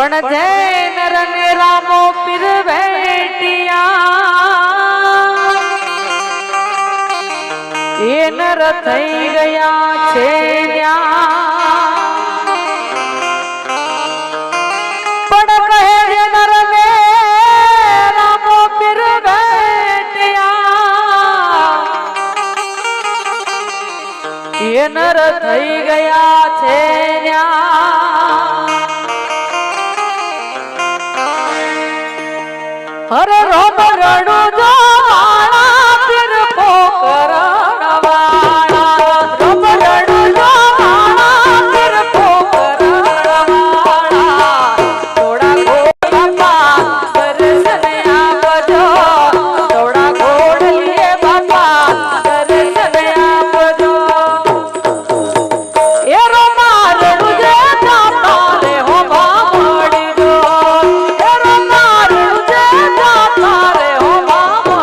પણ જય નર ને રામો પીર ભેટિયા એ નર થઈ ગયા છે પણ કહે છે નર ને રામો પીર ભેટિયા એ નર થઈ ગયા છે હરે રોમ રણુ જો વાળા પીર પોકરણ વાળા રોમ રણુ જો વાળા પીર પોકરણ વાળા થોડા ઘોડા દર્શન આપજો થોડા ઘોડ લીએ બાપા દર્શન આપજો એ રોમા રણુ જે જાતા રે હો ભામડી જો એ રોમા રણુ જે જાતા રે હો ભામડી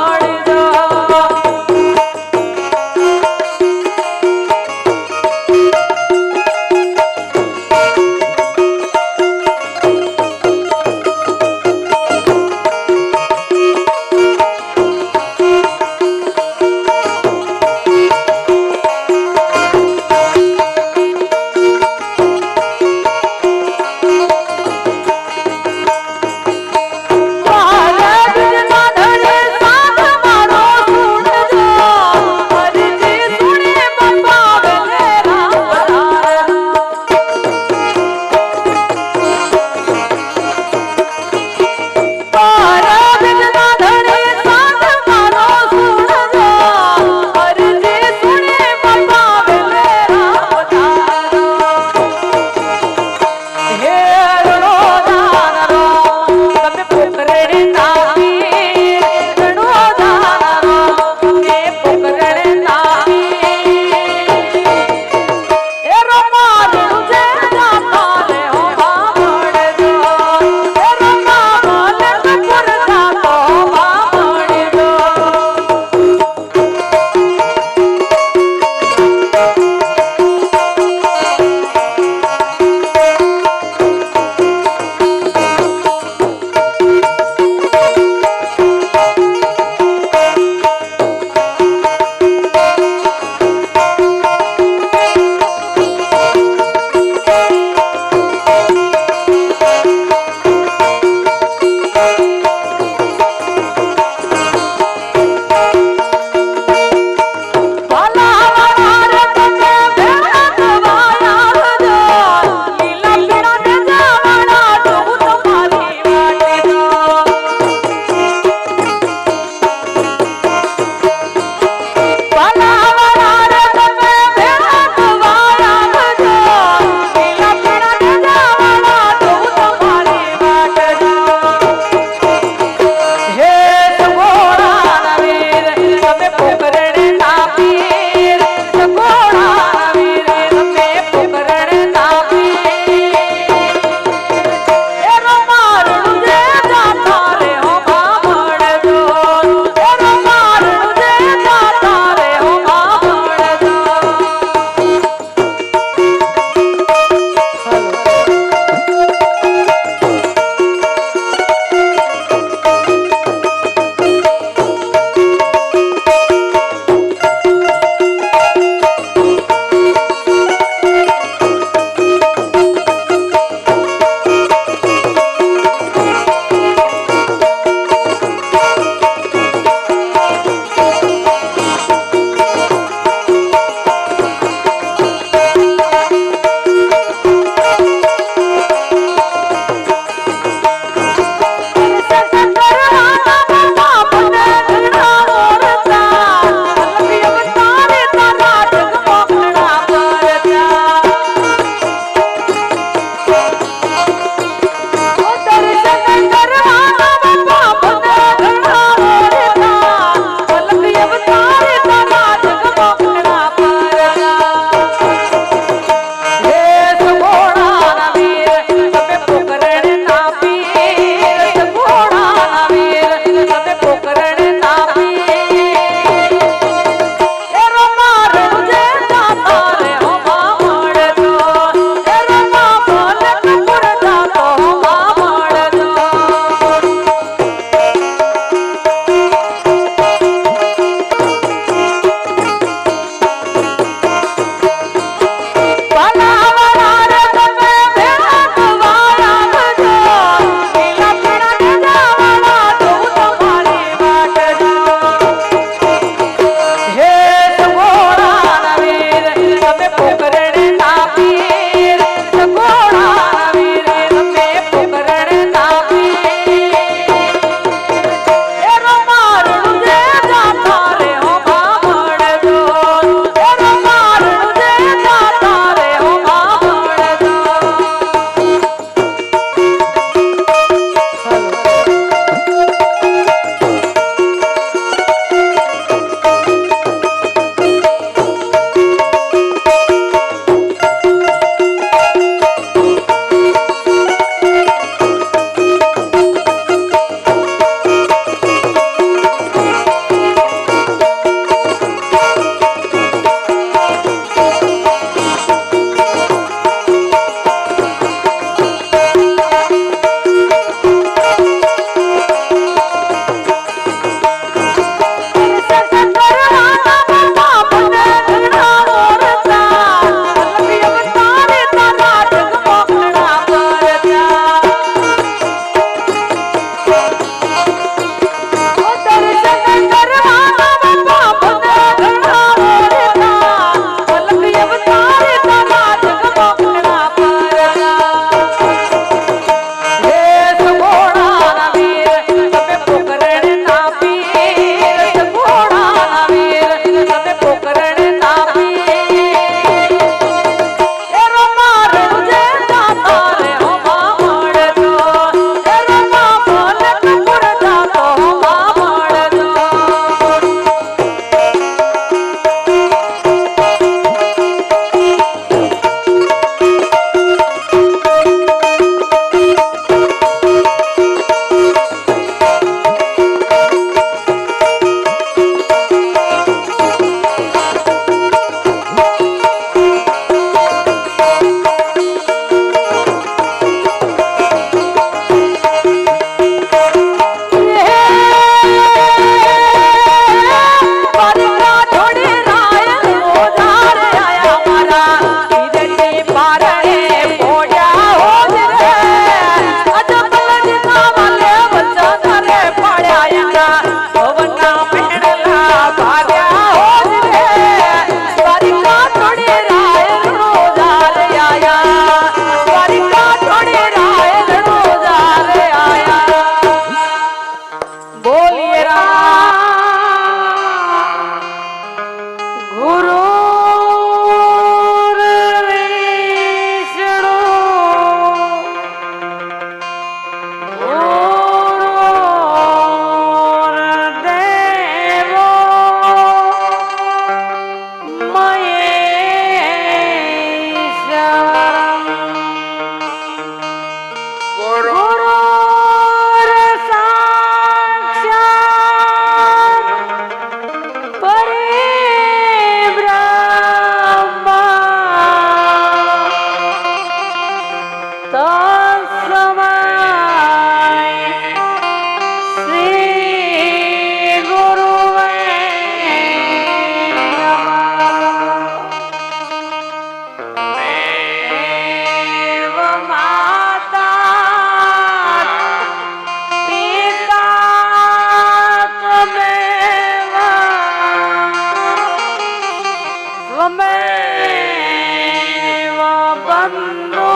बंधु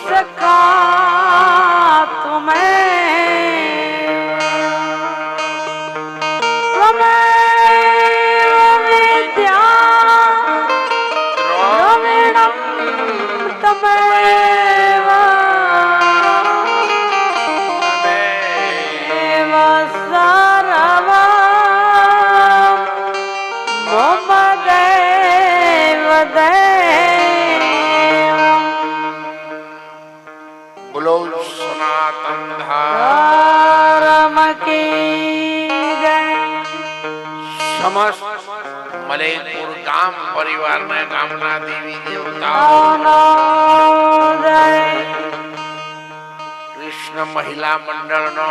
सखा बोलो सनातन धर्म की समस्त मलेरपुर गाम परिवार में गामना देवी देवता कृष्ण महिला मंडल नो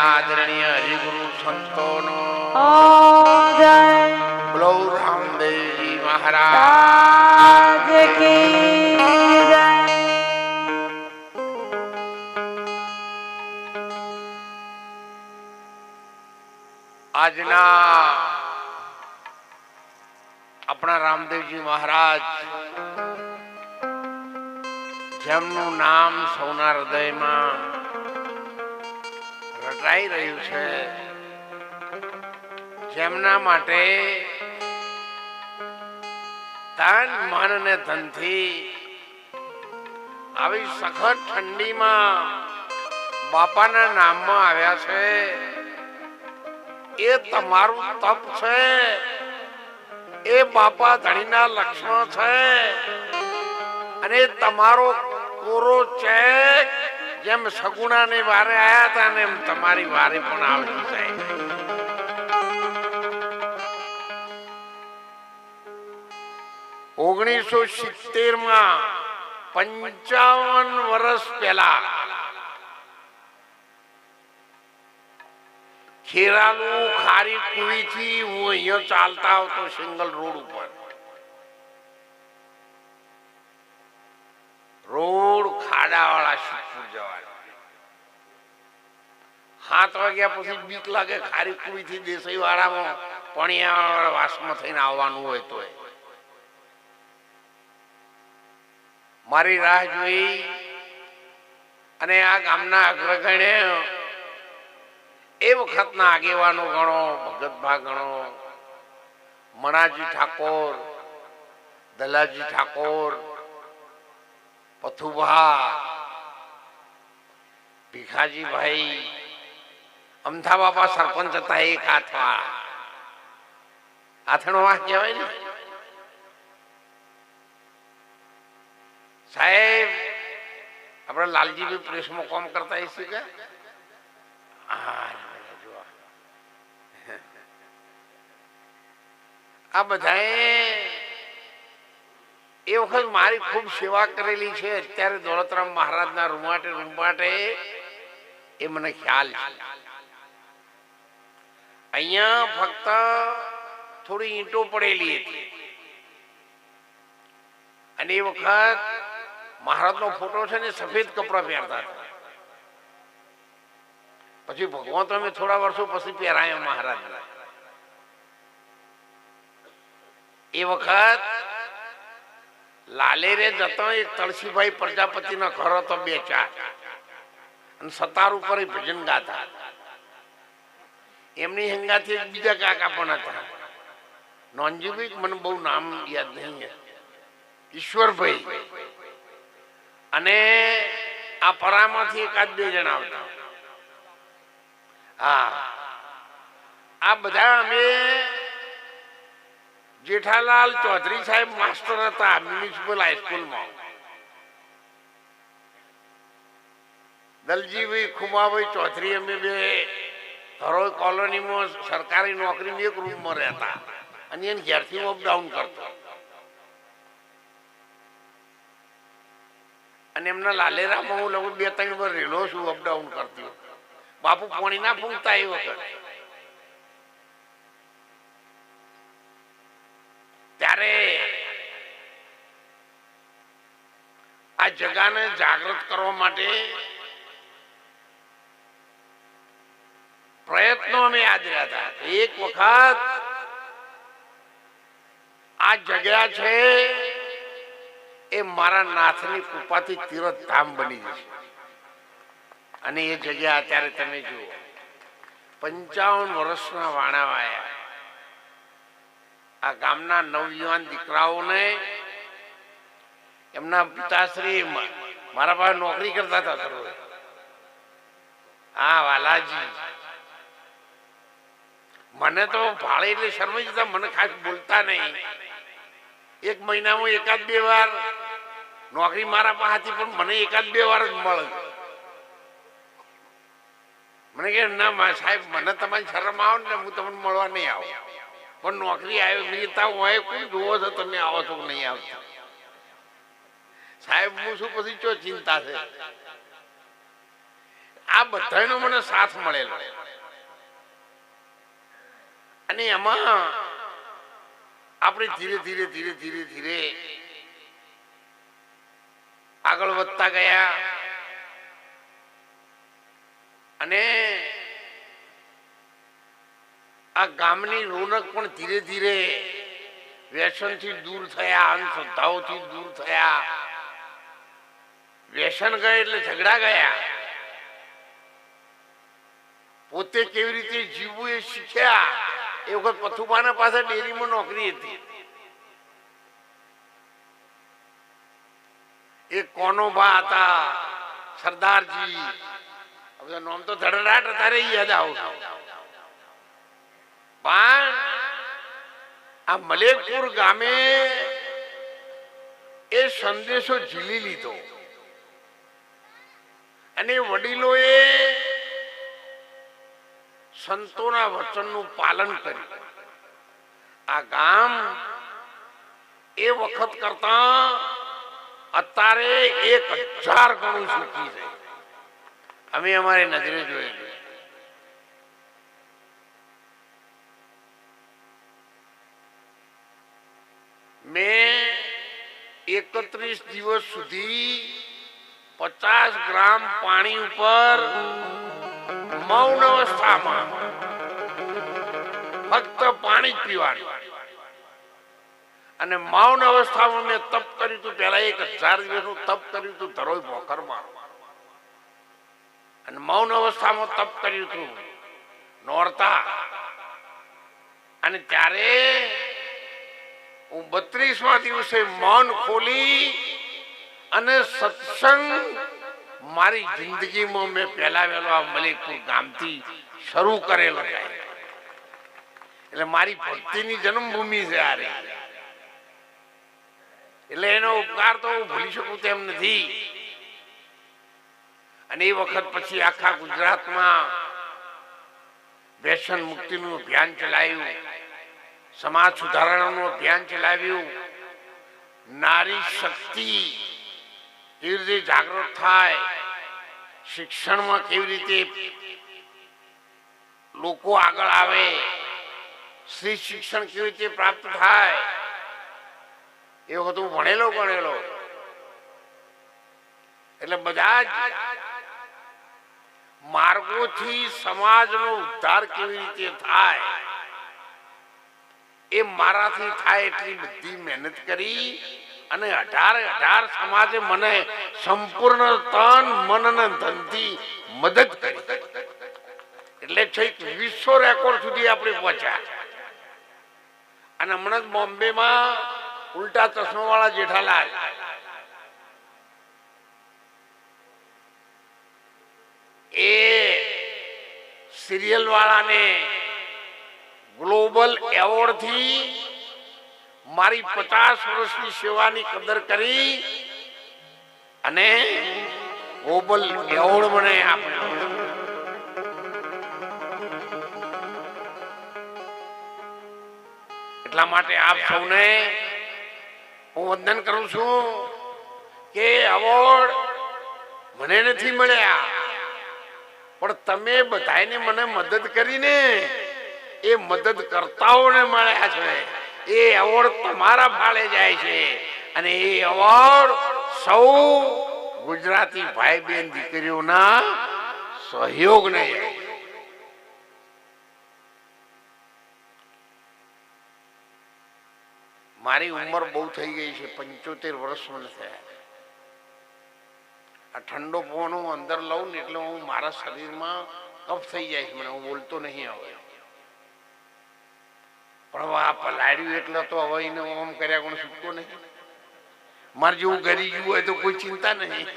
आदरणीय हरिगुरु संतो नो बोलो रामदेव जी महाराज की આજના આપણા રામદેવજી મહારાજ જેમનું નામ સૌના હૃદયમાં રટાઈ રહ્યું છે, જેમના માટે તન મન ને ધનથી આવી સખત ઠંડીમાં બાપાના નામમાં આવ્યા છે, એ તમારું તપ છે, એ બાપા ધણીના લક્ષ્મણ છે, અને તમારો કોરો ચેક જેમ સગુણાની વારે આયા હતા ને એમ તમારી વારે પણ આવી જાય. 1970 માં 55 વર્ષ પહેલા ખેરાલુ ખારી કુવી થી હું અહીંયા ચાલતા આવતો સિંગલ રોડ ઉપર. રોડ ખાડા વાળા શીખવું જવાનું. 7 વાગ્યા પછી બીક લાગે ખારી કુવી થી દેસાઈ વાળામાં પણિયા વાસમાં થઈને આવવાનું હોય તો મારી રાહ જોઈ અને આ ગામના અગ્રગણ્ય એ વખતના આગેવાનો ગણો, ભગતભા ગણો, મણાજી ઠાકોર, દલાજી ઠાકોર, પથુભા, ભીખાજીભાઈ, અમથા બાપા સરપંચ હતા એક હાથવા. હાથણો વાહ કહેવાય ને સાહેબ. આપણે લાલજીભાઈ પ્રેસમાં કામ કરતા હશે કે આ બધાએ એ વખત મારી ખૂબ સેવા કરેલી છે. અત્યારે દોલતરામ મહારાજના રૂમાટે એ મને ખ્યાલ છે. અહીંયા ફક્ત થોડી ઈંટો પડેલી હતી અને એ વખત મહારાજનો ફોટો છે ને સફેદ કપડા પહેરતા હતા. પછી ભગવાન તો અમે થોડા વર્ષો પછી પહેરાયા મહારાજ. એ વખત લાલેરે જતો એક તળસીભાઈ પ્રજાપતિનો ઘર હતો 2-4 અને સતાર ઉપર ભજન ગાતા. એમની હંગાથી બીજા કાકા પણ હતા, નોનજીભાઈ, મને બહુ નામ યાદ નહીં, ઈશ્વરભાઈ, અને આ પરામાંથી 1-2 જણા આવતા. હા, આ બધા અમે જેઠાલાલ ચૌધરી સાહેબ માસ્ટર હતા મ્યુનિસિપલ હાઈસ્કૂલમાં. દલજીભાઈ ખુમાભાઈ ચૌધરી અમે બે ધરોઈ કોલોનીમાં સરકારી નોકરીમાં એક રૂમમાં રહેતા અને એને ઘેરથી અપડાઉન કરતો. અને એમના લાલેરામાં હું લગભગ 2-3 વાર રેલો છું, અપડાઉન કરતી. બાપુ પોણી ના ફૂંકતા એ વખત. ત્યારે આ જગાને જાગૃત કરવા માટે પ્રયત્નો અમે યાદ રહ્યા હતા. એક વખત આ જગ્યા છે એ મારા નાથની કૃપાથી તીર્થધામ બની જશે. અને એ જગ્યા અત્યારે તમે જુઓ, 55 વર્ષના વાણા વાયા આ ગામના નવયુવાન દીકરાઓને એમના પિતાશ્રી મારા પાસે નોકરી કરતા હતા સર્વે. હા વાલાજી, મને તો ભાડે એટલે શરમાઈ જતા, મને ખાસ બોલતા નહીં. એક મહિનામાં એકાદ બે વાર નોકરી મારા પાસેથી, પણ મને એકાદ બે વાર જ મળે. મને કે ના સાહેબ, મને તમારી શરમ આવો ને હું તમને મળવા નહીં આવું, પણ નોકરી આવ્યો મિલતા હોય કોણ જોવો છો તમે આવો છો કે નહીં આવતા? સાહેબ હું શું પછી ચો ચિંતા છે. આ બધાનો મને સાથ મળેલો. અને એમાં આપણે ધીરે ધીરે ધીરે ધીરે ધીરે આગળ વધતા ગયા. અને આ ગામની રોનક પણ ધીરે ધીરે વ્યસનથી દૂર થયા, અંધશ્રદ્ધાઓથી દૂર થયા. વ્યસન ગયા એટલે ઝઘડા ગયા. પોતે કેવી રીતે જીવવું એ શીખ્યા. એ વખત પથુબાના પાસે ડેરીમાં નોકરી હતી. એક કોનોભા હતા, સરદારજી, નામ તો ધડરાટ અત્યારે યાદ આવું. પણ આ મલેકપુર ગામે એ સંદેશો ઝીલી લીધો અને વડીલોએ સંતોના વચનનું પાલન કર્યું. આ ગામ એ વખત કરતા અત્યારે 1000 ગણું સુખી છે. અમે અમારી નજરે જોયેલું. મેં 31 દિવસ સુધી 50 ગ્રામ પાણી ઉપર મૌન અવસ્થામાં ફક્ત પાણી જ પીવાનું. અને મૌન અવસ્થામાં મેં તપ કર્યું હતું. પહેલા 1000 દિવસનું તપ કર્યું હતું ધરોઈ ભોખરમાં. અને મૌન અવસ્થામાં તપ કર્યું હતું નોરતા. અને ત્યારે હું 32મા દિવસે મૌન ખોલી અને સત્સંગ મારી જિંદગીમાં મેં પહેલા વહેલો આ મલેકપુર ગામથી શરૂ કરેલો છે. એટલે મારી ભક્તિની જન્મભૂમિ છે આ રહી. એટલે એનો ઉપકાર તો હું ભૂલી શકું તેમ નથી. અને એ વખત પછી આખા ગુજરાતમાં વ્યસન મુક્તિનું અભિયાન ચલાવ્યું, સમાજ સુધારણાનું અભિયાન ચલાવ્યું. નારી શક્તિ કેવી રીતે જાગૃત થાય, શિક્ષણમાં કેવી રીતે લોકો આગળ આવે, સ્ત્રી શિક્ષણ કેવી રીતે પ્રાપ્ત થાય, એ વખત હું ભણેલો. એટલે બધા જ માર્ગોથી સમાજનો ઉદ્ધાર કેવી રીતે થાય એ મારાથી થાય એટલી બધી મહેનત કરી. અને 18 સમાજે મને સંપૂર્ણ તન મન અને ધનથી મદદ કરી. એટલે છેક વિશ્વ રેકોર્ડ સુધી આપણે પહોંચ્યા. અને હમણાં જ બોમ્બેમાં ઉલટા ચશ્મા વાળા જેઠાલાલ એ સિરિયલ વાળાને ગ્લોબલ એવોર્ડ થી મારી 50 વર્ષની સેવાની કદર કરી અને ગ્લોબલ એવોર્ડ મને આપ્યો. એટલા માટે આપ સૌને હું વંદન કરું છું કે એવોર્ડ મને નથી મળ્યા, પણ તમે બધાને મને મદદ કરીને એ મદદ કરતાઓને મળ્યા છે. એ એવોર્ડ તમારા ફાળે જાય છે. અને એ એવોર્ડ સૌ ગુજરાતી ભાઈ બહેન દીકરીઓના સહયોગને. મારી ઉંમર બહુ થઈ ગઈ છે, 75 વર્ષ મને થયા. આ ઠંડો પવન હું અંદર લઉં ને એટલે હું મારા શરીરમાં કફ થઈ જાય છે, મને હું બોલતો નહીં હવે. પણ હવે આ પલાળ્યું એટલે તો હવે એને ઓમ કર્યા કોણ છૂટતો નહીં. મારે જેવું ગરી ગયું હોય તો કોઈ ચિંતા નહીં.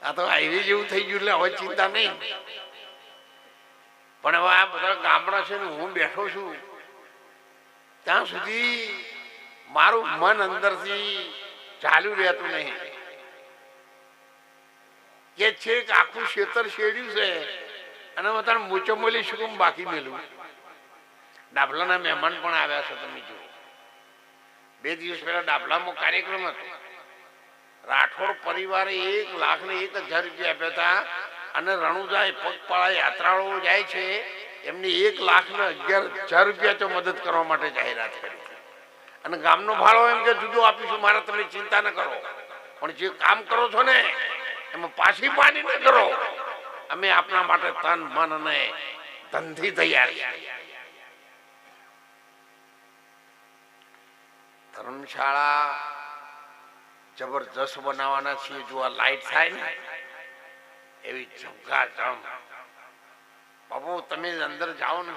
આ તો હાઈવે જેવું થઈ ગયું એટલે હવે ચિંતા નહીં. પણ હવે આ બધા ગામડા છે ને હું બેઠો છું ત્યાં સુધી મારું મન અંદરથી ચાલ્યું રહેતું નહીં કે છેક આખું ક્ષેત્ર શેડ્યું છે અને તારે મોચમોલી શું બાકી મેલું. ડાભલાના મહેમાન પણ આવ્યા છે, તમે જુઓ. 2 દિવસ પહેલા ડાભલામાં કાર્યક્રમ હતો. રાઠોડ પરિવારે 1,01,000 રૂપિયા આપ્યા હતા અને રણુજા પગપાળા યાત્રાળુઓ જાય છે એમને 1,11,000 રૂપિયા તો મદદ કરવા માટે જાહેરાત કરી. અને ગામનો ભાડો એમ કે જુદો આપીશું, મારે તમે ચિંતા ન કરો, પણ જે કામ કરો છો ને એમાં પાછી પાણી ન કરો. અમે આપના માટે તન મન અને ધનથી તૈયાર છીએ. ધર્મશાળા જબરજસ્ત બનાવવાના છીએ. જો આ લાઈટ થાય ને એવી ઝમકાઝમ. બાબુ તમે અંદર જાઓ ને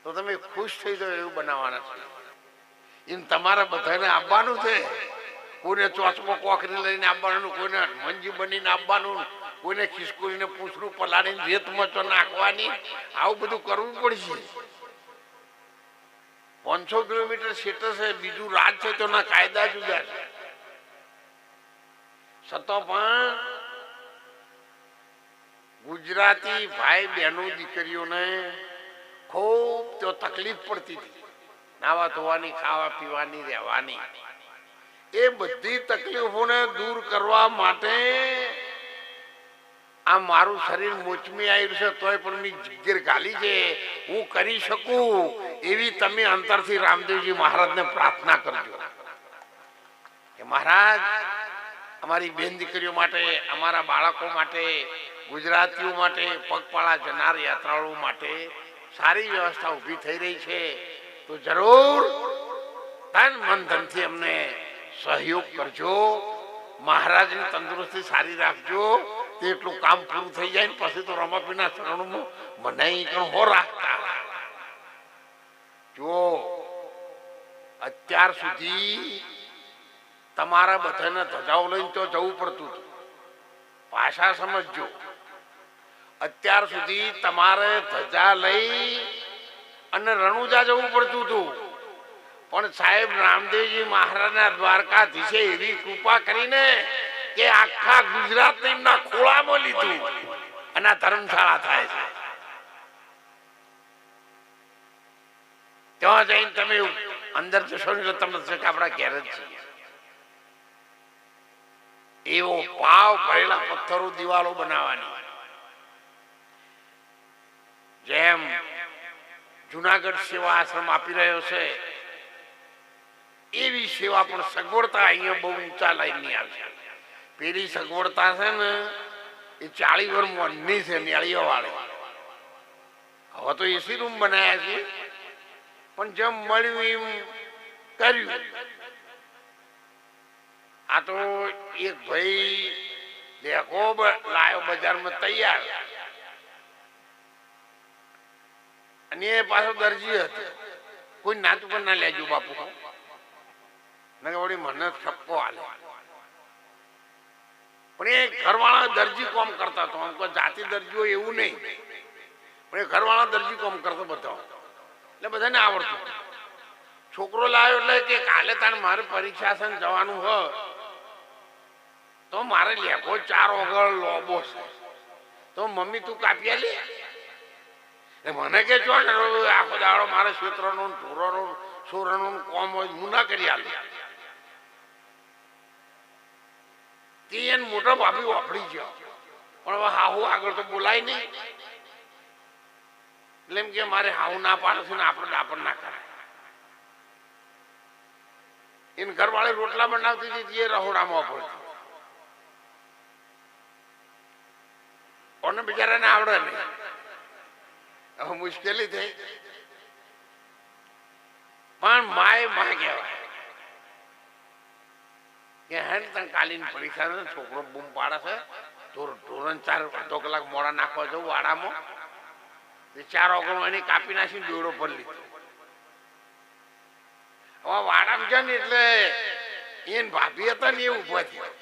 તો તમે ખુશ થઈ જાઓ એવું બનાવવાના છે. એમ તમારે બધાને આપવાનું છે. કોઈને ચોસમાં કોકરી લઈને આપવાનું, કોઈને મંજી બનીને આપવાનું, કોઈને ખિસકોલીને પૂછડું પલાળીને રેતમાં તો નાખવાની. આવું બધું કરવું પડશે. 500 કિલોમીટર ક્ષેત્ર છે, બીજું રાજ છે, તેના કાયદા જુદા છે. છતાં પણ ગુજરાતી ભાઈ બહેનો દીકરીઓને ખૂબ તો તકલીફ પડતી હતી. નાવા ધોવાની, ખાવા પીવાની, રહેવાની. એ બધી તકલીફોને દૂર કરવા માટે આ મારું શરીર મોચમી આવ્યું છે તોય પણ મેં જીગર ગાલી છે, હું કરી શકું એવી તમે અંતરથી રામદેવજી મહારાજને પ્રાર્થના કરજો કે મહારાજ અમારી બેન દીકરીઓ માટે, અમારા બાળકો માટે, ગુજરાતીઓ માટે, પગપાળા જનાર યાત્રાળુઓ માટે સારી વ્યવસ્થા ઊભી થઈ રહી છે, તો જરૂર તન મન ધનથી અમને સહયોગ કરજો. મહારાજની તંદુરસ્તી સારી રાખજો. તેટલું કામ પૂરું થઈ જાય ને પછી તો રમાપીના શરણોમાં મનાઈ પણ હો રાખતા. જો અત્યાર સુધી તમારા બધાને ધજાઓ લઈને તો જવું પડતું હતું. ભાષા સમજજો. અત્યાર સુધી તમારે ધજા લઈ અને રણુજા જવું પડતું હતું. પણ સાહેબ રામદેવજી મહારાજના દ્વારકાધીશે એવી કૃપા કરીને કે આખા ગુજરાત એમના ખોળામાં લીધું અને આ ધર્મશાળા થાય છે. ત્યાં જઈને તમે અંદર જશો ને તમને આપણા ઘેર જ છીએ. એવો પાવ ભરેલા પથ્થરો દિવાલો બનાવવાની. જેમ જુનાગઢ સેવા આશ્રમ આપી રહ્યો છે એવી સેવા પણ સગવડતા અહીંયા બહુ ઊંચા લાઈનની આવશે. પેલી સગવડતા છે ને એ 40 વર્ષ મનની છે, નેળીઓ વાળી. હવે તો એસી રૂમ બનાવ્યા છે, પણ જેમ મળ્યું એમ કર્યું. આ તો એક ભાઈ દેખો લાયો બજારમાં તૈયાર, અને એ પાછો દરજી હતો. કોઈ નાત પર ના લેજો બાપુ, મને ઠપકો હાલે. પણ એ ઘરવાળા દરજી કામ કરતા હતો. આમ કોઈ જાતિ દરજીઓ એવું નહીં, પણ એ ઘરવાળા દરજી કામ કરતો બધા, એટલે બધાને આવડતું. છોકરો લાવ્યો એટલે કે કાલે તારે મારે પરીક્ષા છે જવાનું હોય તો મારે લેખો 4 વગર લોબો છે, તો મમ્મી તું કાપી લે. મને કે જો આખો દાડો મારે ક્ષેત્રનો ઢોરનો સોરનો કોમ હોય હું ના કરી આલું. તે એને મોટા ભાભી વાપરી ગયો, પણ હવે હાહુ આગળ તો બોલાય નહીં. એટલે એમ કે મારે હાહુ ના પાડે છે ને આપણે દાપણ ના કરે. એને ઘરવાળી રોટલા બનાવતી હતી એ રહોડામાં વાપરતી. કોને બિચારાને આવડે નહીં. હવે મુશ્કેલી થઈ. પણ માય માં કહેવાય કે હેડ તને કાલીન પરીક્ષા છે, છોકરો બૂમ પાડે છે, ધોરણ 4 અડધો કલાક મોડા નાખવા જવું વાડામાં, 4 ઓગણો એની કાપી નાખીને દોડો પર લીધો. હવે વાડામાં છે ને એટલે એને ભાભી હતા ને એ ઉભા થયા.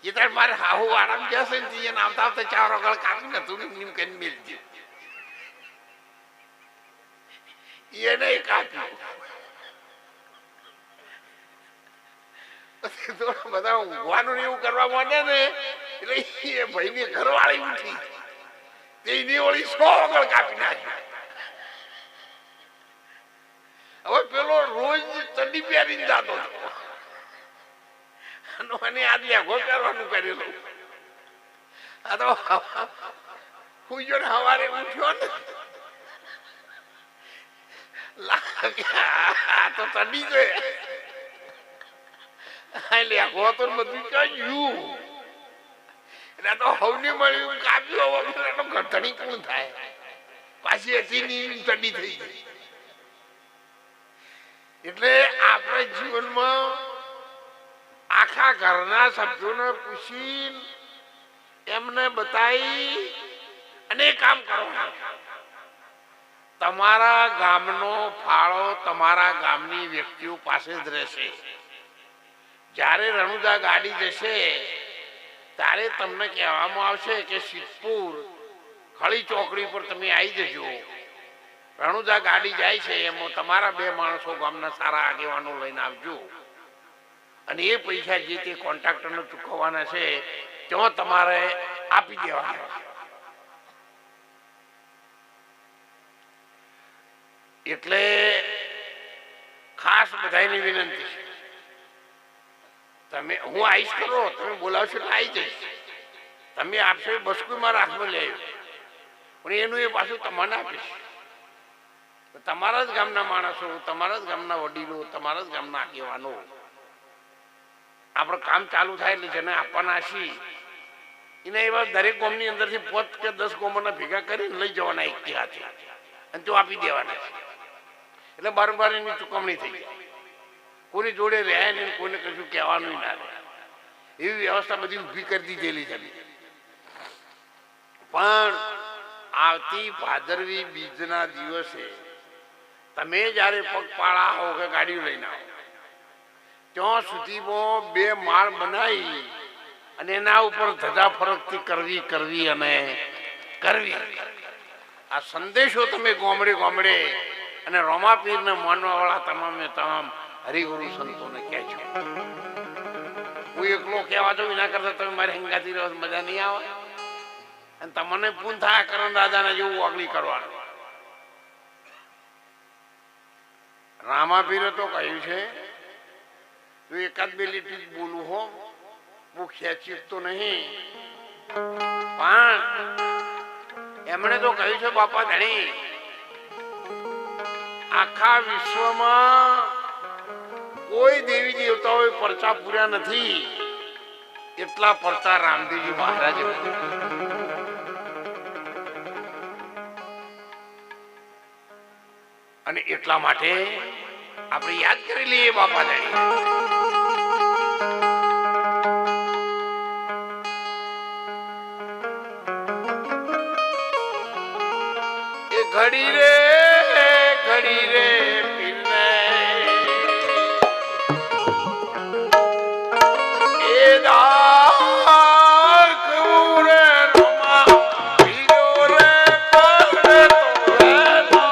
એ તાર મારે હાહુ વાડામાં જશે ને એને આવતા આવતા 4 ઓગળ કાપી નતું નિમ કરીને મેળજી એને કાપ્યું. બધા ઊંઘવાનું એવું કરવા માંડે ને એટલે એ ભાઈ ની ઘરવાળી ઉઠી તેની ઓળી 100 ઓગળ કાપી નાખી. હવે પેલો રોજ ચડ્ડી પહેરીને જતો હતો અને આજ લેઘો પહેરવાનું કરેલું. આ તો હું જો ને સવારે ઉઠ્યો ને તો ચડી ગયો લેઘો તો બધું કહ્યું એટલે તો હવને મળ્યું કાપ્યું. ઘટણી કોણ થાય પાછી હતી ચડી થઈ ગઈ. એટલે આપણે જીવનમાં આખા ઘરના સભ્યોને પૂછી એમને બતાવી અને કામ કરવાનું. તમારા ગામનો ફાળો તમારા ગામની વ્યક્તિઓ પાસે જ રહેશે. જ્યારે રણુજા ગાડી જશે ત્યારે તમને કહેવામાં આવશે કે સિદ્ધપુર ખળી ચોકડી પર તમે આવી જજો. રણુજા ગાડી જાય છે એમાં તમારા 2 માણસો ગામના સારા આગેવાનો લઈને આવજો અને એ પૈસા જે તે કોન્ટ્રાક્ટરને ચૂકવવાના છે ત્યાં તમારે આપી દેવાના. એટલે ખાસ બધાની વિનંતી છે, તમે હું આવીશ કરો, તમે બોલાવશો એટલે આવી જઈશ. તમે આપશો એ બસકુમાં રાખમાં લઈ આવ્યો પણ એનું એ પાછું તમને આપીશ. તમારા જ ગામના માણસો, તમારા જ ગામના વડીલો, તમારા જ ગામના આગેવાનો આપણે કામ ચાલુ થાય એટલે જેને આપવાના છીએ એને એવા દરેક ગામની અંદરથી 5 કે 10 ગામોના ભેગા કરીને લઈ જવાના એક હાથે અને તો આપી દેવાના છે. એટલે બારંબાર એની ચૂકવણી થઈ જાય. કોની જોડે રહે નહીં, કોઈને કશું કહેવાનું ના રહે એવી વ્યવસ્થા બધી ઊભી કરી દીધેલી છે. પણ આવતી ભાદરવી બીજના દિવસે તમે જ્યારે પગપાળા આવો કે ગાડીઓ લઈને આવો ત્યાં સુધીમાં 2 માળ બનાવી અને એના ઉપર ધજા ફરકથી કરવી અને કરવી. આ સંદેશો તમે ગામડે ગામડે અને રોમાપીરને માનવા વાળા તમામે તમામ હરિગુરુ સંતોને કહેજો. હું એકલો કહેવા જાઉં એના કરતા તમે મારી હંગાતી રહો મજા નહીં આવે અને તમને પૂન થાય કરણ દાદાને જેવું વાગલી કરવાનું. રામાપીરે તો કહ્યું છે તો 1 આદ 2 લીટી જ બોલું હો, બહુ ખેંચી તો નહીં, પણ એમણે તો કહ્યું છે બાપા ધણી આખા વિશ્વમાં કોઈ દેવી દેવતાઓએ પરચા પૂર્યા નથી એટલા પરચા રામદેવજી મહારાજે. અને એટલા માટે આપણે યાદ કરી લઈએ બાપા ધણી. એ ઘડી રે પીરને એ દાખ રે રોમા પીરો રે પડે તો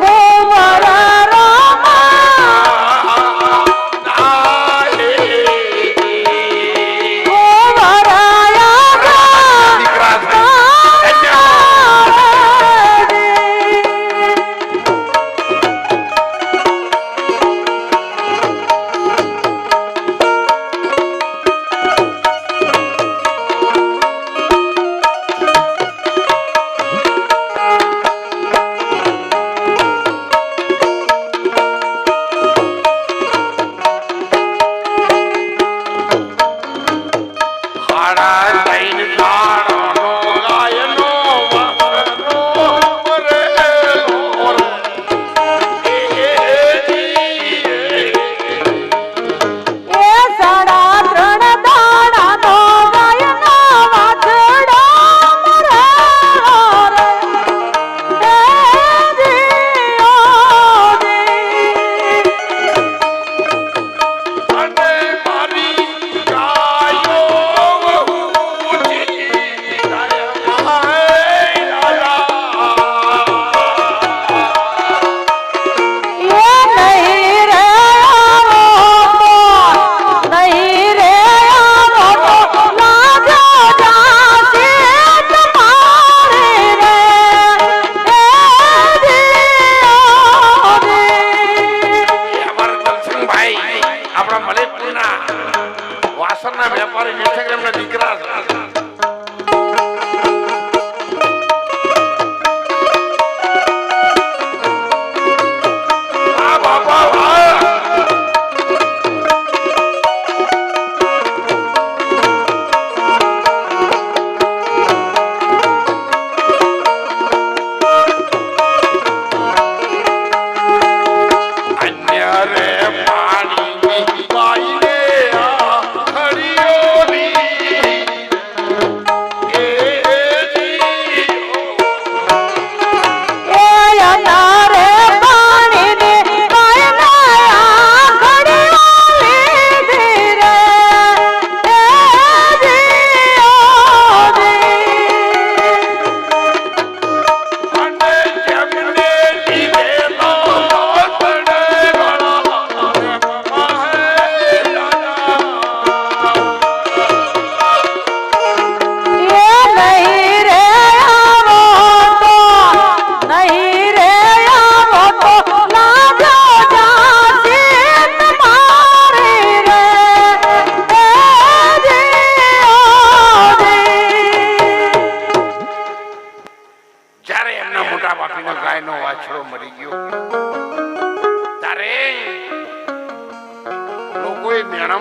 Oh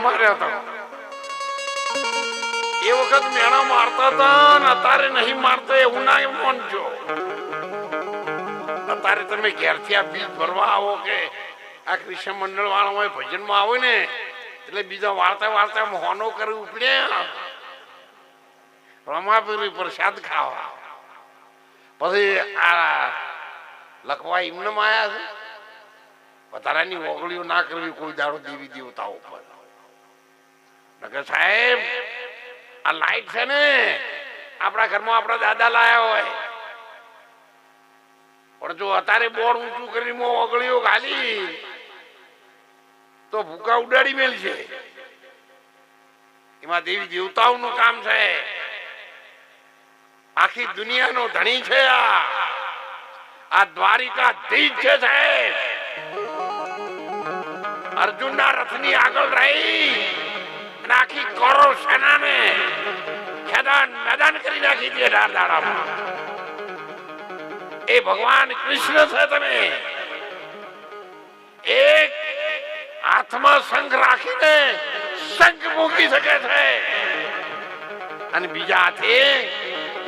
માર્યો હતો. એ વખત મેણા મારતા હતા ને અત્યારે નહીં મારતા એવું ના માનજો. અત્યારે તમે ઘેરથી આ બીજ ભરવા આવો કે આ કૃષ્ણ મંડળ વાળા હોય ભજનમાં આવો ને એટલે બીજા વાર્તા વાર્તા હોનો કરી ઉપડ્યા રમાપુરી પ્રસાદ ખાવા. પછી આ લખવા એમને આયા છે. વધારાની ઓગળીઓ ના કરવી કોઈ દાડો દેવી દેવતાઓ પર. સાહેબ આ લાઈટ છે ને આપણા ઘરમાં આપણા દાદા લાયા હોય પણ જો અત્યારે બોર્ડ ઊંચું કરીને ઓગળીઓ ખાલી તો ભૂકા ઉડાડી મેલ છે. એમાં દેવી દેવતાઓનું કામ છે. આખી દુનિયાનો ધણી છે. આ દ્વારિકાધીશ છે સાહેબ. અર્જુનના રથની આગળ રહી અને આખી કૌરવ સેનાને મેદાન કરી નાખી દે દાડામાં. એ ભગવાન કૃષ્ણ છે. તમે એક હાથમાં શંખ રાખીને શંખ મૂકી શકે છે અને બીજા હાથે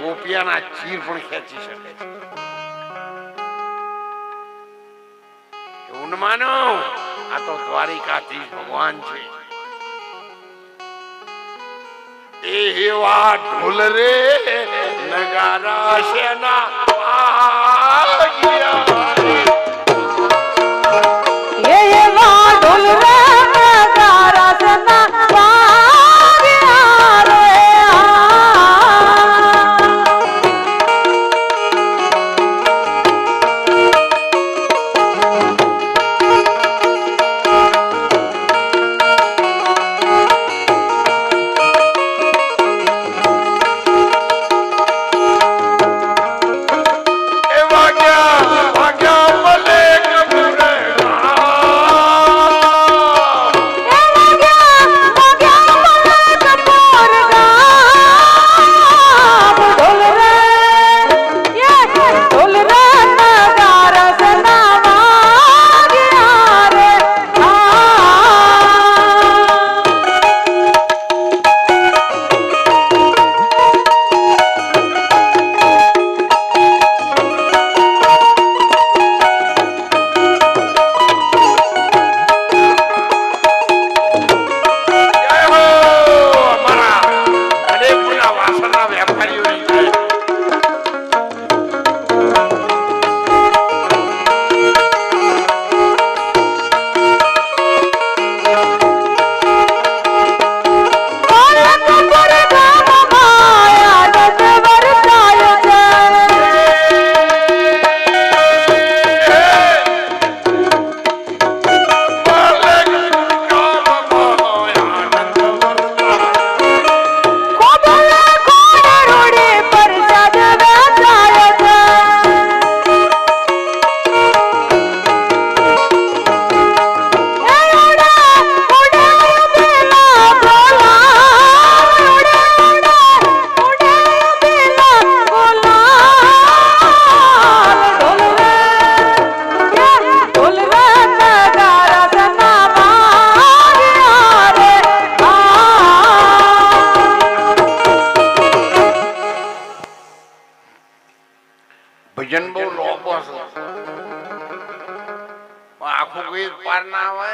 ગોપિયાના ચીર પણ ખેંચી શકે છે. એવું ન માનો. આ તો દ્વારિકાધીશ ભગવાન છે. એવા ઢોલ રે નગારા શેના ભજન બહુ લોબો છે. આખું ગઈ પાર ના આવે.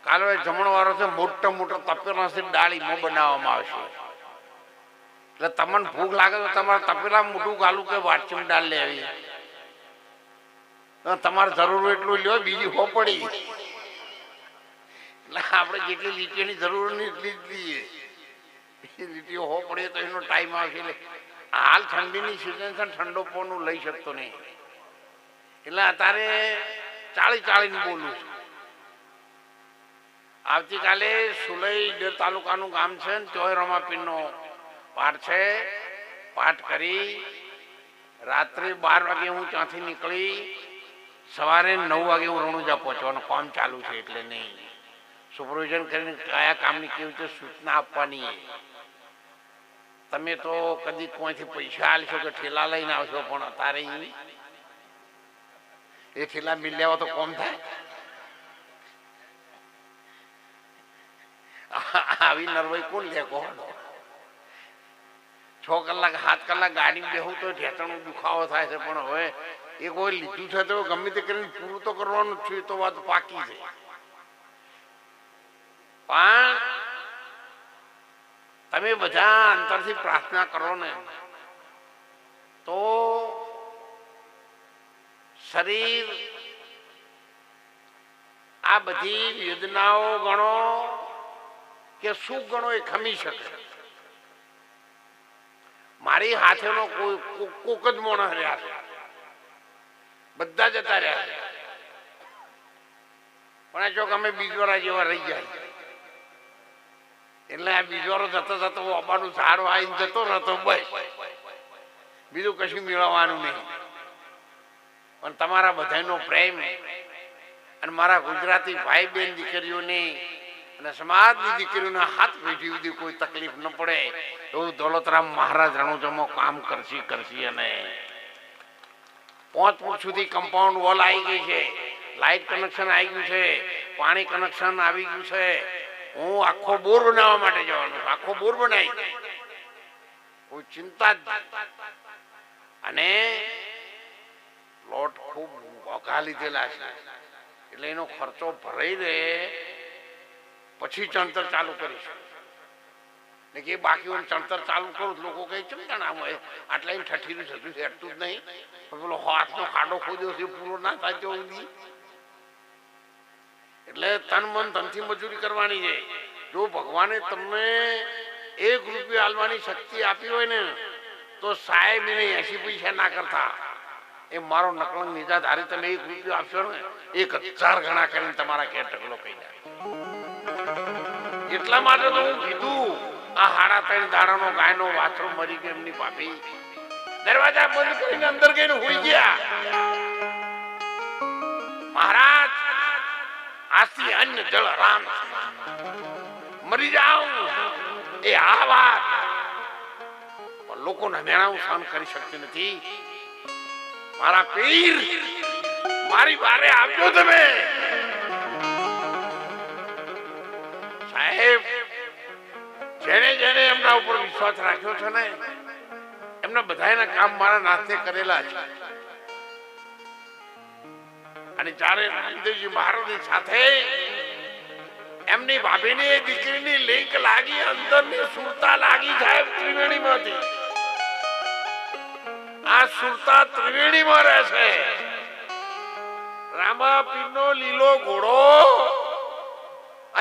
કાલે જમણવારો છે. મોટા મોટા તપેલાથી ડાળીમાં બનાવવામાં આવશે. એટલે તમને ભૂખ લાગે તો તમારે તપેલા મોટું ગાલું કે વાટચીમ ડાળ લેવી. તમારે જરૂર એટલું લ્યો. બીજી હો પડી એટલે આપણે જેટલી લીટીઓની જરૂર નહીં એટલી જ લઈએ. લીટીઓ હો પડે તો એનો ટાઈમ આવશે. એટલે હાલ ઠંડીની સિઝન છે. ઠંડો પોનું લઈ શકતો નહીં. એટલે અત્યારે 40 બોલું છું. આવતીકાલે સુલઈ ઈડર તાલુકાનું ગામ છે ને તોય રમાપીરનો પાઠ છે. પાઠ કરી રાત્રે 12 વાગે હું ત્યાંથી નીકળી સવારે 9 વાગે હું રણુજા પહોંચવાનું કામ ચાલુ છે. એટલે નહીં સુપરવિઝન કરીને કયા કામની કેવી રીતે સૂચના આપવાની. તમે તો કદી કોઈથી પૈસા આલશો કે ઠેલા લઈને આવશો પણ અત્યારે એ ઠેલા મિલ લેવા તો કોમ થાય. આવી નરવાઈ કોણ લે કહો? 6 કલાક 7 કલાક ગાડી બેહું તો ઢેચણનો દુખાવો થાય છે, પણ હવે એ કોઈ લીધું છે તો ગમે તે કરીને પૂરું તો કરવાનું છે. તો વાત પાકી છે. પણ તમે બધા અંતરથી પ્રાર્થના કરો ને તો શરીર આ બધી વેદનાઓ ગણો કે શું ગણો એ ખમી શકે. મારી હાથેનો કોક જ મોણસ રહ્યા છે, બધા જતા રહ્યા છે, પણ જો અમે બીજવારા જેવા રહી ગયા એટલે આ બીજવારો જતો જતો અબાનું ઝાડ વાઈને જતો રહેતો, બસ બીજું કશું મેળવવાનું નહીં. પણ તમારા બધાનો પ્રેમ અને મારા ગુજરાતી ભાઈ બહેન દીકરીઓની અને સમાજની દીકરીઓના હાથ પેઢી સુધી કોઈ તકલીફ ન પડે એવું દોલતરામ મહારાજ રણુજામાં કામ કરશી. અને 5 ફૂટ સુધી કમ્પાઉન્ડ વોલ આવી ગઈ છે, લાઇટ કનેક્શન આવી ગયું છે, પાણી કનેક્શન આવી ગયું છે. હું આખો બોર બનાવવા માટે જવાનું, આખો બોર બનાવી, કોઈ ચિંતા જ નહીં. અને પ્લોટ ખૂબ મોંઘા લીધેલા છે એટલે એનો ખર્ચો ભરાઈ રહે પછી ચણતર ચાલુ કરીશું. ને કે બાકી ચણતર ચાલુ કરું લોકો કઈ ચમતા ના હોય, આટલા એમ ઠઠીરું થતું હેઠતું જ નહીં. પેલો હાથનો ખાડો ખોદ્યો છે પૂરો ના થાય તો એટલે તન મન ધનથી મજૂરી કરવાની છે. જો ભગવાને તમને 1 રૂપિયો આલવાની શક્તિ આપી હોય ને તો સાહેબ એને 80 પૈસા ના કરતા એ મારો નકલંગ નિજાધારી તમે 1 રૂપિયો આપશો ને 1000 ગણા કરીને તમારા ઘેર ઢગલો કહી જાય. એટલા માટે તો હું કીધું આ 3.5 દાડાનો ગાયનો વાછરો મરી ગયો, એમની ભાભી દરવાજા બંધ કરીને અંદર ગઈને હોઈ ગયા. મહારાજ આથી અન્ન જળ રામ મરી જાઉં એ આ વાત પણ લોકોના મેળાઓ સહન કરી શકતી નથી. મારા પીર મારી બારે આવજો તમે. સાહેબ જેને જેને એમના ઉપર વિશ્વાસ રાખ્યો છે ને એમના બધાના કામ મારા નાથે કરેલા છે. અને જ્યારે રામદેવજી મહારાજની સાથે એમની ભાભીની દીકરીની લિંક લાગી, અંદરની સુરતા લાગી સાહેબ ત્રિવેણીમાંથી. આ સુરતા ત્રિવેણીમાં રહેશે. રામાપીરનો લીલો ઘોડો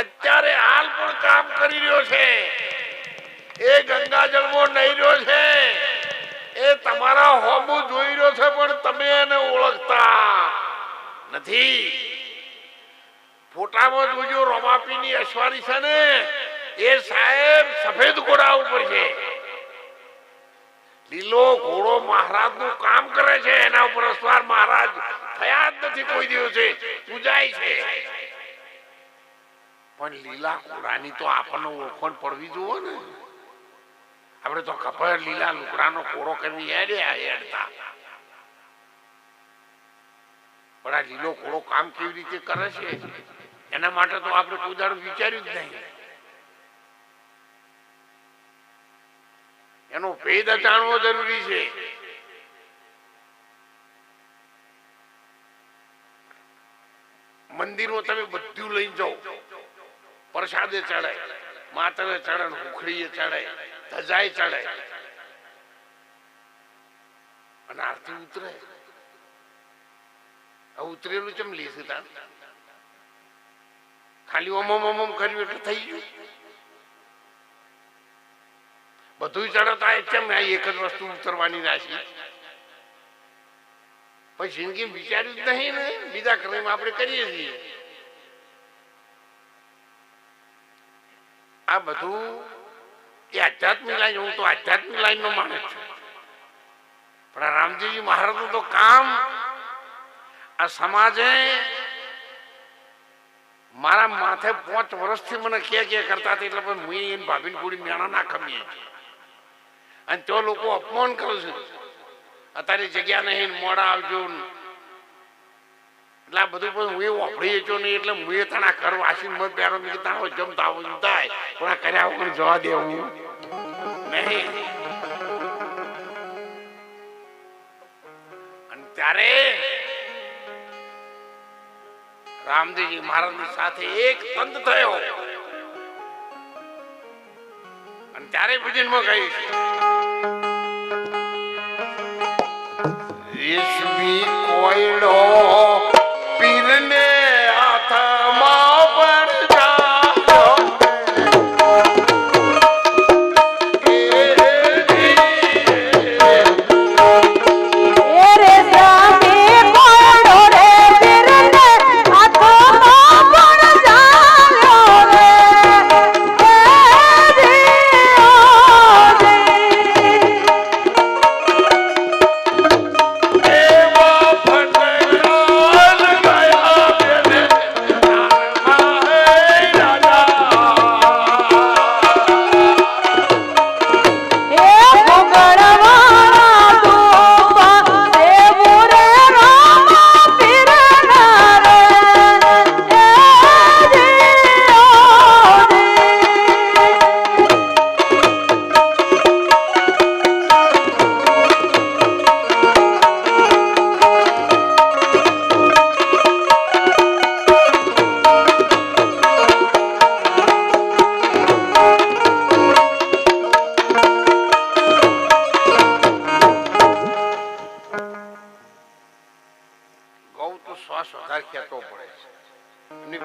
અત્યારે હાલ પણ કામ કરી રહ્યો છે. એ ગંગાજળમાં નહીં રહ્યો છે, એ તમારા હોમું જોઈ રહ્યો છે, પણ તમે એને ઓળખતા નથી. ફોટામાં જોજો રમાપીની અશ્વારી છે ને એ સાહેબ સફેદ ઘોડા ઉપર છે. લીલો ઘોડો મહારાજ નું કામ કરે છે, એના ઉપર અસવાર મહારાજ થયા જ નથી કોઈ દિવસે, પૂજાય છે. પણ લીલા ઘોડાની તો આપણને ઓળખાણ પડવી જોવે ને. આપણે તો ખબર લીલા લુગડાનો ઘોડો કરી હેડતા, પણ આ લીલો ઘોડો કામ કેવી રીતે કરે છે એના માટે તો આપણે કોઈ દાડો વિચાર્યું જ નહીં. એનો ભેદ જાણવો જરૂરી છે. મંદિરમાં તમે બધું લઈ જાઓ, પ્રસાદે ચડે, માતાને ચડે, ઉખડીએ ચડે, ધજાય ચડે, અને આરતી ઉતરે. ઉતરેલું ચમ લેશે તાર ખાલી ઓમ કર્યું એટલે થઈ ગયું. બધું ચડતા કેમ એક જ વસ્તુ ઉતરવાની રાશિ. પછી જિંદગી વિચાર્યું જ નહીં ને, બીજા કર્મ આપણે કરીએ છીએ. આ બધું એ આધ્યાત્મિક લાઈન, હું તો આધ્યાત્મિક લાઈન નો માણસ છું. પણ આ રામજીજી મહારાજ નું તો કામ આ સમાજે મારા માથે 5 વર્ષથી મને કે કરતા હતા, એટલે પણ હું એની ભાભીની પૂરી મેણા ના ખમીએ છીએ. અને તો લોકો અપમાન કરે છે, અત્યારે જગ્યા નહીં, મોડા આવજો. એટલે આ બધું પણ હું એ વાપરી છો નહીં એટલે હું એ તણા ઘર વાસી મત પહેરો મેં તારો જમતા હોય થાય પણ આ કર્યા વગર જવા દેવું નહીં. અને ત્યારે રામદેવજી મહારાજની સાથે એક તંત થયો અને ત્યારે ભજનમાં કહ્યું છે રેશમી કોયડો પીરને હાથમાં પણ જાયો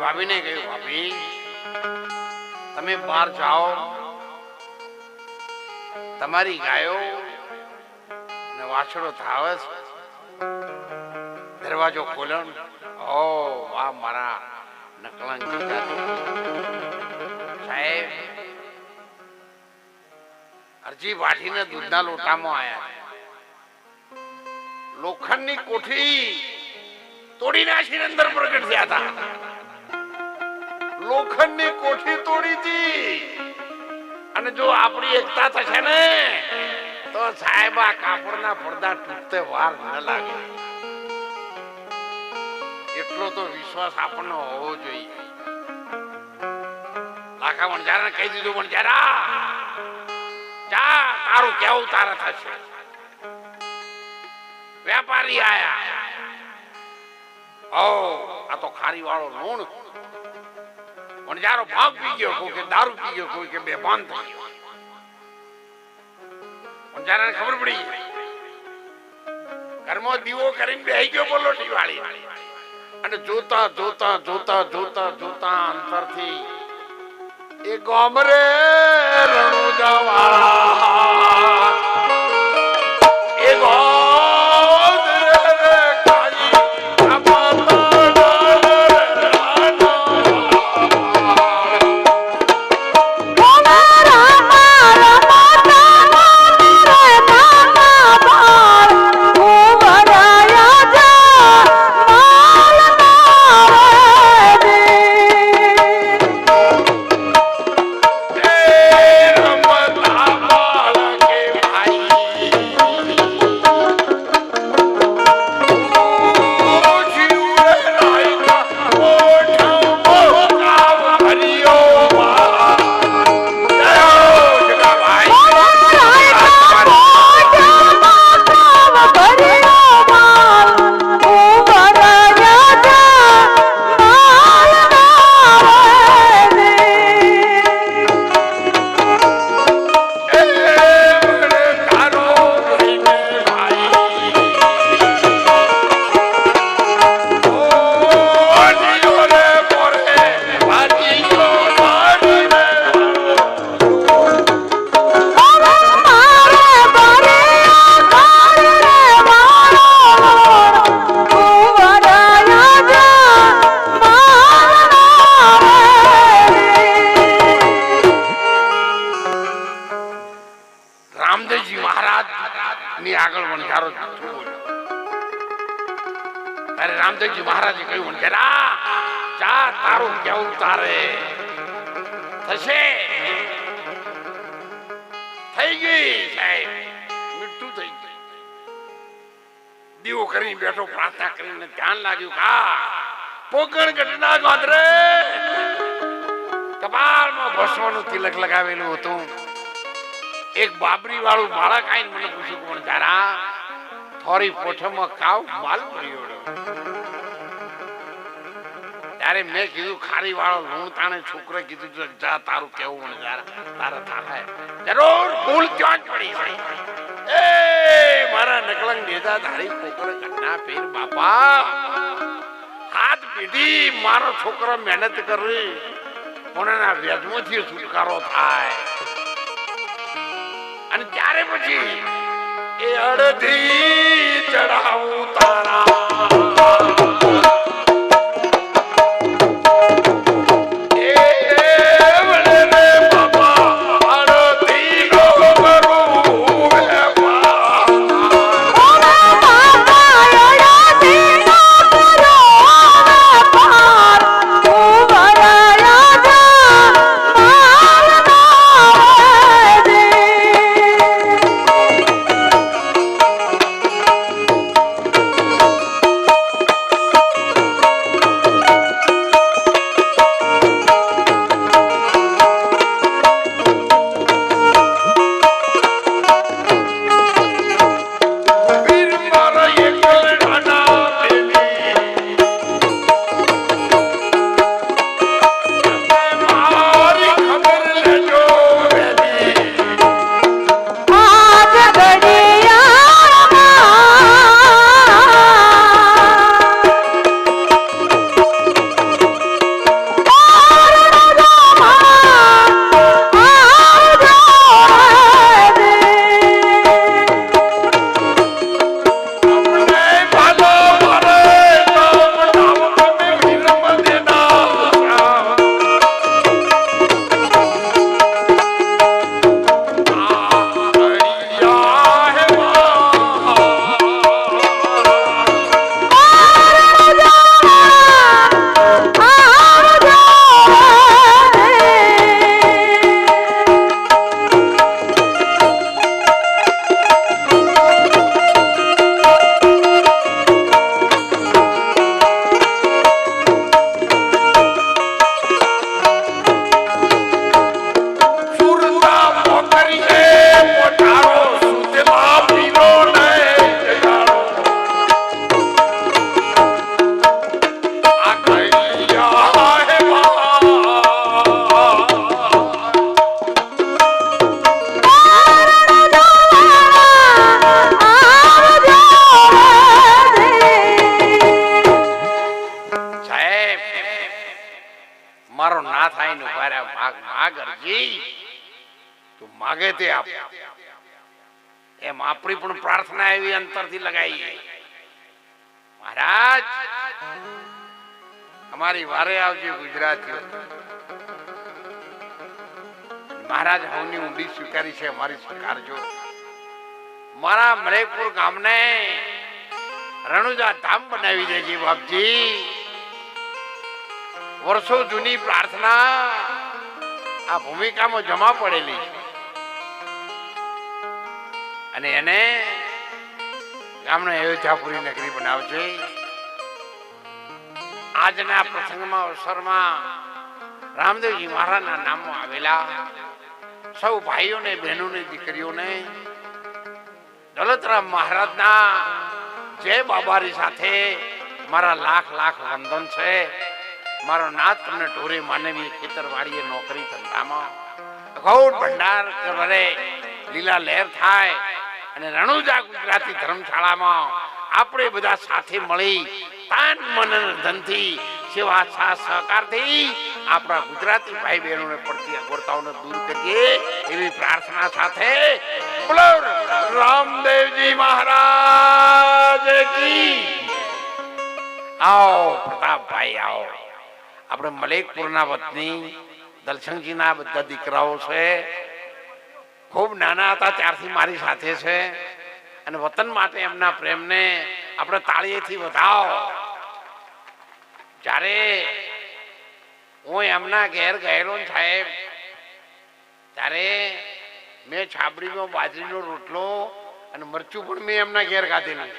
ભાભીને કહ્યું ભાભી તમે બહાર જાઓ તમારી ગાયો ને વાછડો ધાવે છે દરવાજો ખોલો. ઓ વાહ મારા નકલંગ સાહેબ અરજી વાટીને દૂધના લોટામાં આયા. લોખંડની કોઠી તોડી નાખીને અંદર પ્રગટ થયા હતા. લોખંડની કોઠી તોડી હતી અને જો આપણી એકતા થશે ને તો સાહેબ આ કાપડના પડદા તૂટતે વાર ન લાગે. એટલો તો વિશ્વાસ આપણને હોવો જોઈએ. લાખા વણજારાને કહી દીધું વણજારા જા તારું કેવું તારે થશે. વેપારી આયા. ઓ આ તો ખારી વાળો લૂણ. વણજારો ભાગ પી ગયો, કોઈ કે દારૂ પી ગયો, કોઈ કે બેભાન થઈ ગયો. વણજારાને ખબર પડી ઘરમાં દીવો કરીને બેહી ગયો બોલોટી વાળી અને જોતા જોતા જોતા જોતા જોતા અંતરથી એ ગોમરે રણુજા વાળા એ રામદેવજી મહારાજે કહ્યું જરા જા તારું કેવું તારે થશે. થઈ ગઈ સાહેબ, મીઠું થઈ ગયું. દીવો કરીને બેઠો, પ્રાર્થના કરીને ધ્યાન લાગ્યું કા પોકણ ઘટના ગોદરે કપાળમાં ભસ્મનું તિલક લગાવેલું હતું. એક બાબરી વાળું બાળક આવીને મને પૂછ્યું કોણ તારા થોડી પોઠમાં કાવ માલ પડ્યો. ત્યારે મેં કીધું ખારી વાળો લૂણ તાણે છોકરે કીધું જા તારું કેવું મને તારા થાય જરૂર ભૂલ ત્યાં જ પડી જાય. એ મારા નકલંગ દેદા ધારી પોકળ ઘટના પીર બાપા હાથ પીધી મારો છોકરો મહેનત કરી કોનાના વ્યાજમાંથી છુટકારો થાય. અને ત્યારે પછી એ અડધી ચડાવું તારા માગે તે આપ. એમ આપણી પણ પ્રાર્થના એવી અંતરથી લગાઈએ મહારાજ અમારી વારે આવજો ગુજરાતીઓ. મહારાજ હવની ઊંડી સ્વીકારી છે અમારી સ્વીકારજો. મારા મલેકપુર ગામને રણુજા ધામ બનાવી દેજે બાપજી. વર્ષો જૂની પ્રાર્થના આ ભૂમિકામાં જમા પડેલી છે અને એને ગામનો અયોધ્યાપુરી નગરી બનાવશે. આજના પ્રસંગમાં અવસરમાં રામદેવજી મહારાજના નામમાં આવેલા સૌ ભાઈઓને બહેનોને દીકરીઓને દોલતરામ મહારાજના જય બાબારી સાથે મારા લાખ લાખ વંદન છે. મારો નાથ તમને ઢોરે માનવી ખેતરવાડીએ નોકરી ધંધામાં અખોટ ભંડાર કરે લીલા લહેર થાય અને રણુજા ગુજરાતી ધર્મશાળામાં આપણે બધા સાથે મળી તાન મન ધનથી સેવા સહકારથી આપણા ગુજરાતી ભાઈ બહેનોને પડતી અગવડતાઓને દૂર કરીએ એવી પ્રાર્થના સાથે બોલો રામદેવજી મહારાજ કી. આવો પ્રતાપભાઈ આવો. આપણે મલેકપુરના વતની દલસંગજીના બધા દીકરાઓ છે. ખૂબ નાના હતા ત્યારથી મારી સાથે છે અને વતન માટે એમના પ્રેમને આપણે તાળીએથી વધાવો. જ્યારે હું એમના ઘેર ગયેલો સાહેબ ત્યારે મેં છાબડીમાં બાજરીનો રોટલો અને મરચું પણ મેં એમના ઘેર ખાધેલું.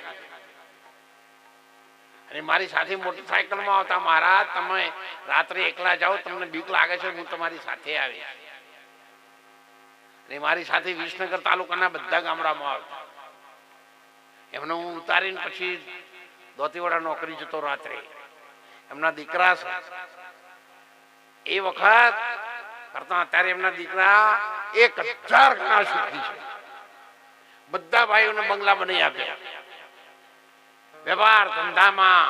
અને મારી સાથે મોટરસાયકલમાં આવતા, મહારાજ તમે રાત્રે એકલા જાઓ, તમને બીક લાગે છે, હું તમારી સાથે આવી. અને મારી સાથે વિસનગર તાલુકાના બધા ગામડામાં આવતા. એમને હું ઉતારીને પછી દોતીવાડા નોકરી જતો રાત્રે. એમના દીકરા છે એ વખત કરતા અત્યારે એમના દીકરા 1000 ગણા સુખી છે. બધા ભાઈઓને બંગલા બનાવી આપ્યા. વ્યવહાર ધંધામાં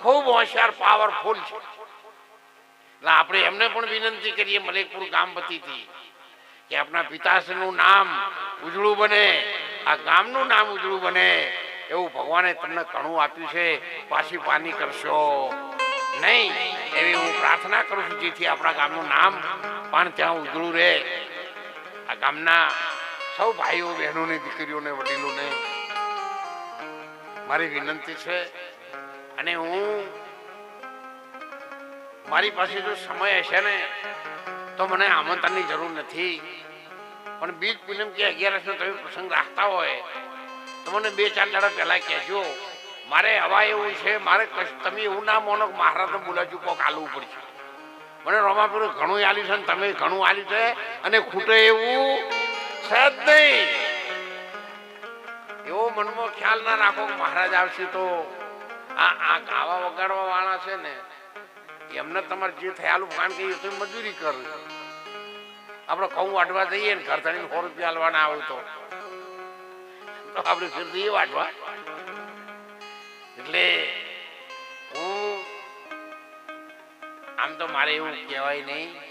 ખૂબ હોશિયાર, પાવરફુલ છે. એટલે આપણે એમને પણ વિનંતી કરીએ મલેકપુર ગામપતિથી કે આપણા પિતાશ્રીનું નામ ઉજળું બને, આ ગામનું નામ ઉજળું બને એવું ભગવાને તમને ઘણું આપ્યું છે. પાછી પાની કરશો નહીં એવી હું પ્રાર્થના કરું છું, જેથી આપણા ગામનું નામ પણ ત્યાં ઉજળું રહે. આ ગામના સૌ ભાઈઓ બહેનોને, દીકરીઓને, વડીલોને મારી વિનંતી છે. અને હું મારી પાસે જો સમય હશે ને તો મને આમંત્રણની જરૂર નથી, પણ બીજ પૂનમ કે 11નો તમે પ્રસંગ રાખતા હોય તો મને 2-4 દાડા પહેલા કહેજો. મારે હવા એવું છે, મારે તમે એવું ના માનો કે મહારાજને બોલાવજો, કોક આલવું પડશે. મને રોમાપીરું ઘણું આલ્યું છે, ને તમે ઘણું આલ્યું છે, અને ખૂટે એવું છે જ નહીં. એવો મનમાં ખ્યાલ ના રાખો કે મહારાજ આવશે તો આ ગાવા વગાડવા વાળા છે ને એમને તમારે જે થયાલું કાન કહીએ તો મજૂરી કરવી. આપણે ઘઉં વાટવા જઈએ ને ઘર ધણીને 100 રૂપિયા આલવાના આવે તો આપણે ફેર જઈએ વાટવા. એટલે હું આમ તો મારે એવું કહેવાય નહીં